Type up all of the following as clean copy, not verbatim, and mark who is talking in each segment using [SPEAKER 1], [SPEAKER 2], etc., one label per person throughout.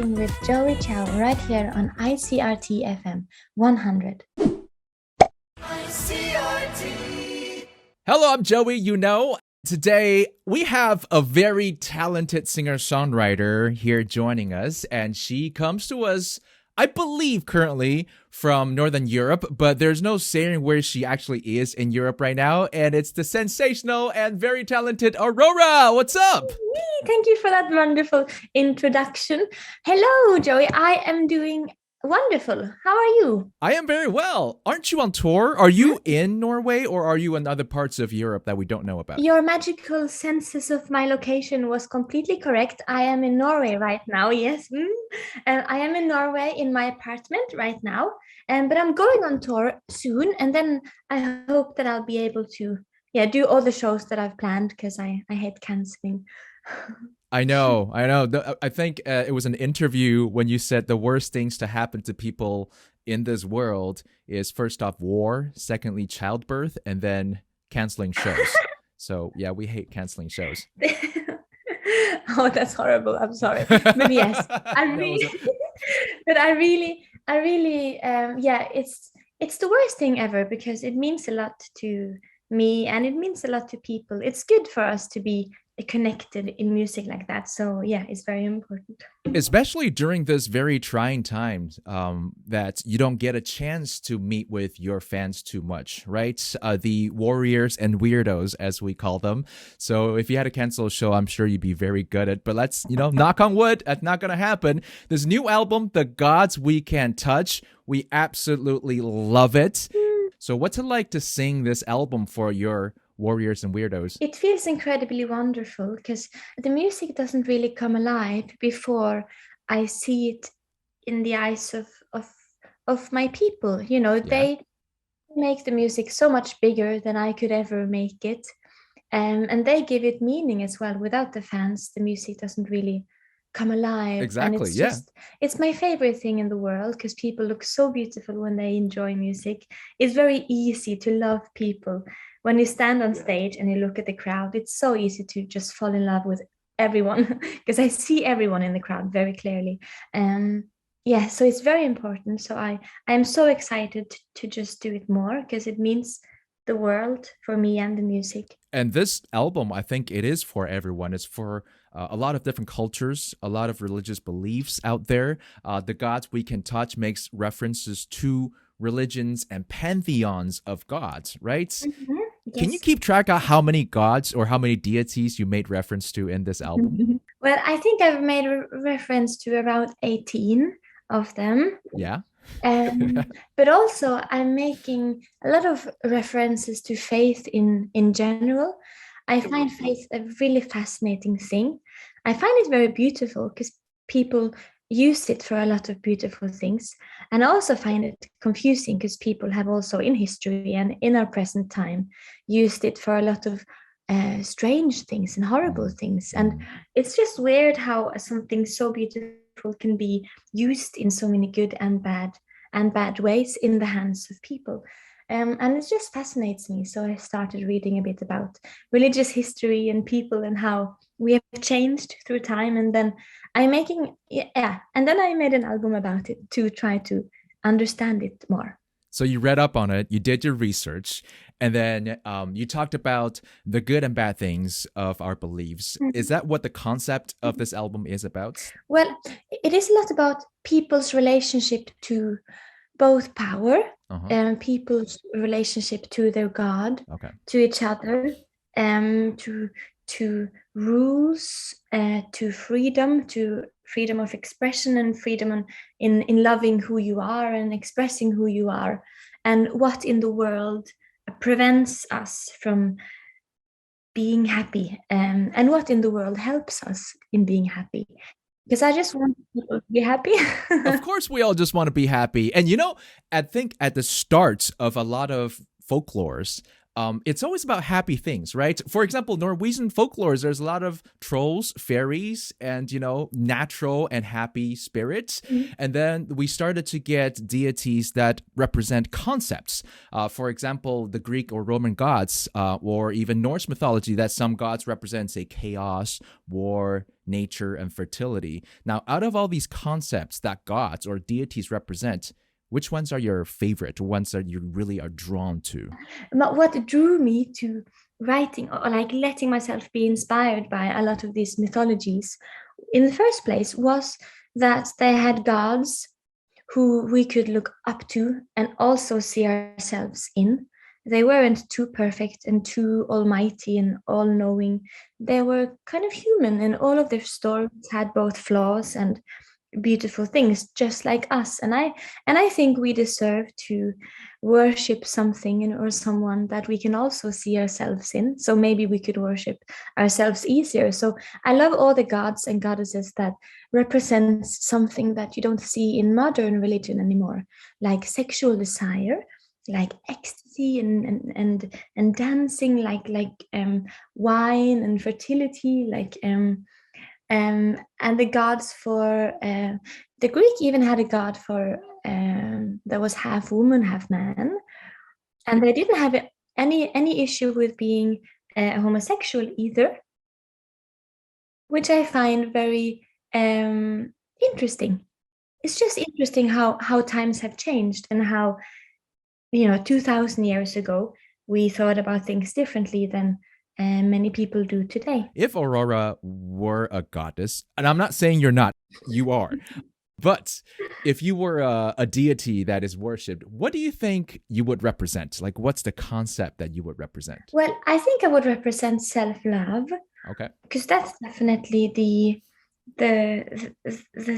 [SPEAKER 1] Talking with Joey Chow right here on ICRT FM 100.
[SPEAKER 2] ICRT. Hello, I'm Joey. Today we have a very talented singer-songwriter here joining us, and she comes to us, I believe, currently from Northern Europe, but there's no saying where she actually is in Europe right now, and it's the sensational and very talented Aurora. What's up?
[SPEAKER 1] Thank you for that wonderful introduction. Hello, Joey. I am doing wonderful. How are you?
[SPEAKER 2] I am very well. Aren't you on tour? Are you in Norway or are you in other parts of Europe that we don't know about?
[SPEAKER 1] Your magical senses of my location was completely correct. I am in Norway right now, yes. I am in Norway in my apartment right now, but I'm going on tour soon, and then I hope that I'll be able to do all the shows that I've planned because I hate canceling.
[SPEAKER 2] I know. I think it was an interview when you said the worst things to happen to people in this world is first off war, secondly childbirth, and then canceling shows. So yeah, we hate canceling shows.
[SPEAKER 1] Oh, that's horrible. I'm sorry. But yes, it's the worst thing ever because it means a lot to me and it means a lot to people. It's good for us to be connected in music like that. So yeah, it's very important.
[SPEAKER 2] Especially during this very trying times that you don't get a chance to meet with your fans too much, right? The Warriors and Weirdos, as we call them. So if you had to cancel a show, I'm sure you'd be very good at, but let's, knock on wood, that's not going to happen. This new album, The Gods We Can't Touch, we absolutely love it. So what's it like to sing this album for your Warriors and Weirdos?
[SPEAKER 1] It feels incredibly wonderful because the music doesn't really come alive before I see it in the eyes of my people. They make the music so much bigger than I could ever make it. And they give it meaning as well. Without the fans, the music doesn't really come alive.
[SPEAKER 2] Exactly,
[SPEAKER 1] and it's my favorite thing in the world because people look so beautiful when they enjoy music. It's very easy to love people. When you stand on stage and you look at the crowd, it's so easy to just fall in love with everyone because I see everyone in the crowd very clearly. So it's very important. So I'm so excited to just do it more because it means the world for me and the music.
[SPEAKER 2] And this album, I think it is for everyone. It's for a lot of different cultures, a lot of religious beliefs out there. The Gods We Can Touch makes references to religions and pantheons of gods, right?
[SPEAKER 1] Mm-hmm. Yes.
[SPEAKER 2] Can you keep track of how many gods or how many deities you made reference to in this album?
[SPEAKER 1] Well, I think I've made reference to around 18 of them.
[SPEAKER 2] Yeah.
[SPEAKER 1] But also I'm making a lot of references to faith in general. I find faith a really fascinating thing. I find it very beautiful because people use it for a lot of beautiful things. And I also find it confusing because people have also in history and in our present time used it for a lot of strange things and horrible things. And it's just weird how something so beautiful can be used in so many good and bad ways in the hands of people. And it just fascinates me. So I started reading a bit about religious history and people and how we have changed through time. And then I made an album about it to try to understand it more.
[SPEAKER 2] So you read up on it, you did your research, and then you talked about the good and bad things of our beliefs. Mm-hmm. Is that what the concept of this album is about?
[SPEAKER 1] Well, it is a lot about people's relationship to both power and people's relationship to their God, to each other, to rules, to freedom of expression and freedom in loving who you are and expressing who you are, and what in the world prevents us from being happy, and what in the world helps us in being happy. Because I just want people to be happy.
[SPEAKER 2] Of course, we all just want to be happy. And I think at the start of a lot of folklores, it's always about happy things, right? For example, Norwegian folklore, there's a lot of trolls, fairies, and, natural and happy spirits.
[SPEAKER 1] Mm-hmm.
[SPEAKER 2] And then we started to get deities that represent concepts. For example, the Greek or Roman gods, or even Norse mythology, that some gods represent, say, chaos, war, nature, and fertility. Now, out of all these concepts that gods or deities represent, which ones are your favorite, ones that you really are drawn to?
[SPEAKER 1] But what drew me to writing or like letting myself be inspired by a lot of these mythologies in the first place was that they had gods who we could look up to and also see ourselves in. They weren't too perfect and too almighty and all-knowing. They were kind of human, and all of their stories had both flaws and beautiful things, just like us. And I think we deserve to worship something or someone that we can also see ourselves in. So maybe we could worship ourselves easier. So I love all the gods and goddesses that represents something that you don't see in modern religion anymore, like sexual desire, like ecstasy and dancing, like wine and fertility, and the gods for the Greek even had a god for that was half woman, half man, and they didn't have any issue with being homosexual either, which I find very interesting. It's just interesting how times have changed and how 2,000 years ago we thought about things differently than many people do today.
[SPEAKER 2] If Aurora were a goddess, and I'm not saying you're not, you are, but if you were a deity that is worshipped, what do you think you would represent? Like, what's the concept that you would represent?
[SPEAKER 1] Well, I think I would represent self-love.
[SPEAKER 2] Okay.
[SPEAKER 1] Because that's definitely the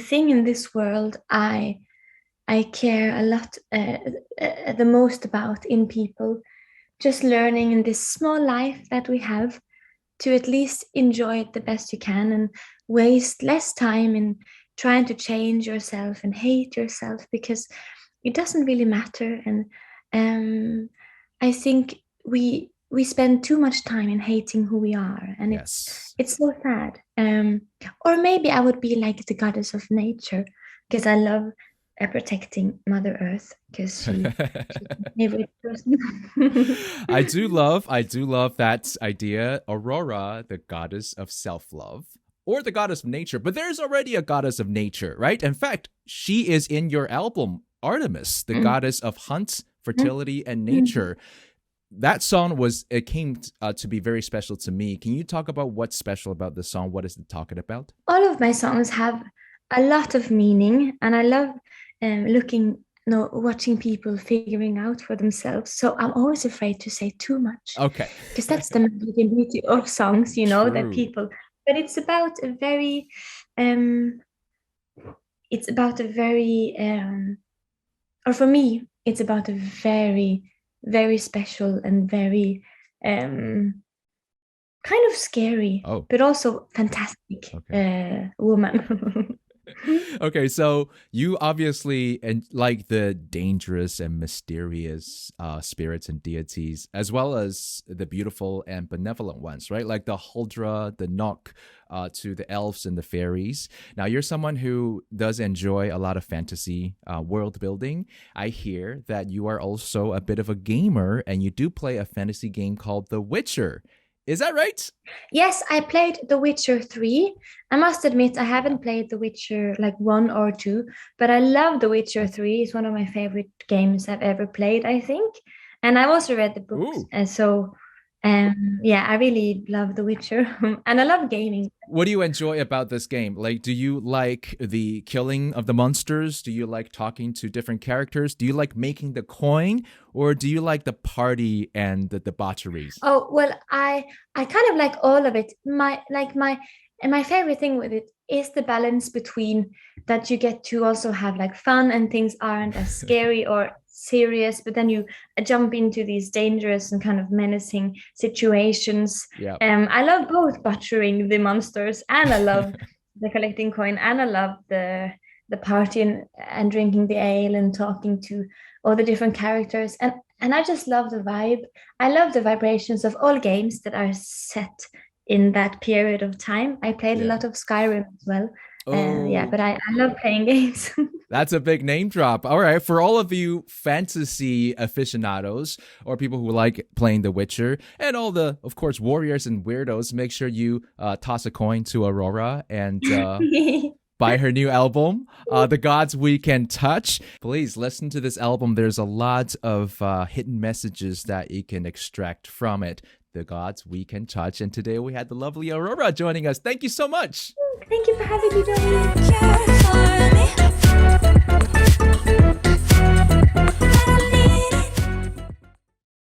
[SPEAKER 1] thing in this world I care a lot the most about in people. Just learning in this small life that we have to at least enjoy it the best you can and waste less time in trying to change yourself and hate yourself, because it doesn't really matter. And I think we spend too much time in hating who we are, and
[SPEAKER 2] Yes.
[SPEAKER 1] it's so sad. Or maybe I would be like the goddess of nature, because I love protecting Mother Earth, because she's my favorite person.
[SPEAKER 2] I do love that idea, Aurora, the goddess of self-love, or the goddess of nature. But there's already a goddess of nature, right? In fact, she is in your album, Artemis, the goddess of hunt, fertility, and nature. That song came to be very special to me. Can you talk about what's special about this song? What is it talking about?
[SPEAKER 1] All of my songs have a lot of meaning, and I love watching people figuring out for themselves. So I'm always afraid to say too much.
[SPEAKER 2] Okay.
[SPEAKER 1] Because that's the magic and beauty of songs, that people. But it's about a very, or for me, it's about a very, very special and very kind of scary, but also fantastic woman.
[SPEAKER 2] Okay, so you obviously like the dangerous and mysterious spirits and deities, as well as the beautiful and benevolent ones, right? Like the Huldra, the Nok, to the elves and the fairies. Now, you're someone who does enjoy a lot of fantasy world building. I hear that you are also a bit of a gamer, and you do play a fantasy game called The Witcher. Is that right?
[SPEAKER 1] Yes, I played The Witcher 3. I must admit, I haven't played The Witcher 1 or 2, but I love The Witcher 3. It's one of my favorite games I've ever played, I think. And I've also read the books. I really love The Witcher. And I love gaming.
[SPEAKER 2] What do you enjoy about this game? Like, do you like the killing of the monsters? Do you like talking to different characters? Do you like making the coin? Or do you like the party and the debaucheries?
[SPEAKER 1] Oh, well, I kind of like all of it. My favorite thing with it is the balance between that you get to also have fun and things aren't as scary or serious, but then you jump into these dangerous and kind of menacing situations. I love both butchering the monsters, and I love the collecting coin, and I love the party and drinking the ale and talking to all the different characters. And And I just love the vibe. I love the vibrations of all games that are set in that period of time. I played a lot of Skyrim as well. But I love playing games.
[SPEAKER 2] That's a big name drop. All right. For all of you fantasy aficionados or people who like playing The Witcher and all the, of course, Warriors and Weirdos, make sure you toss a coin to Aurora and buy her new album, The Gods We Can Touch. Please listen to this album. There's a lot of hidden messages that you can extract from it. The Gods We Can Touch. And today we had the lovely Aurora joining us. Thank you so much.
[SPEAKER 1] Thank you for having me, Johnny.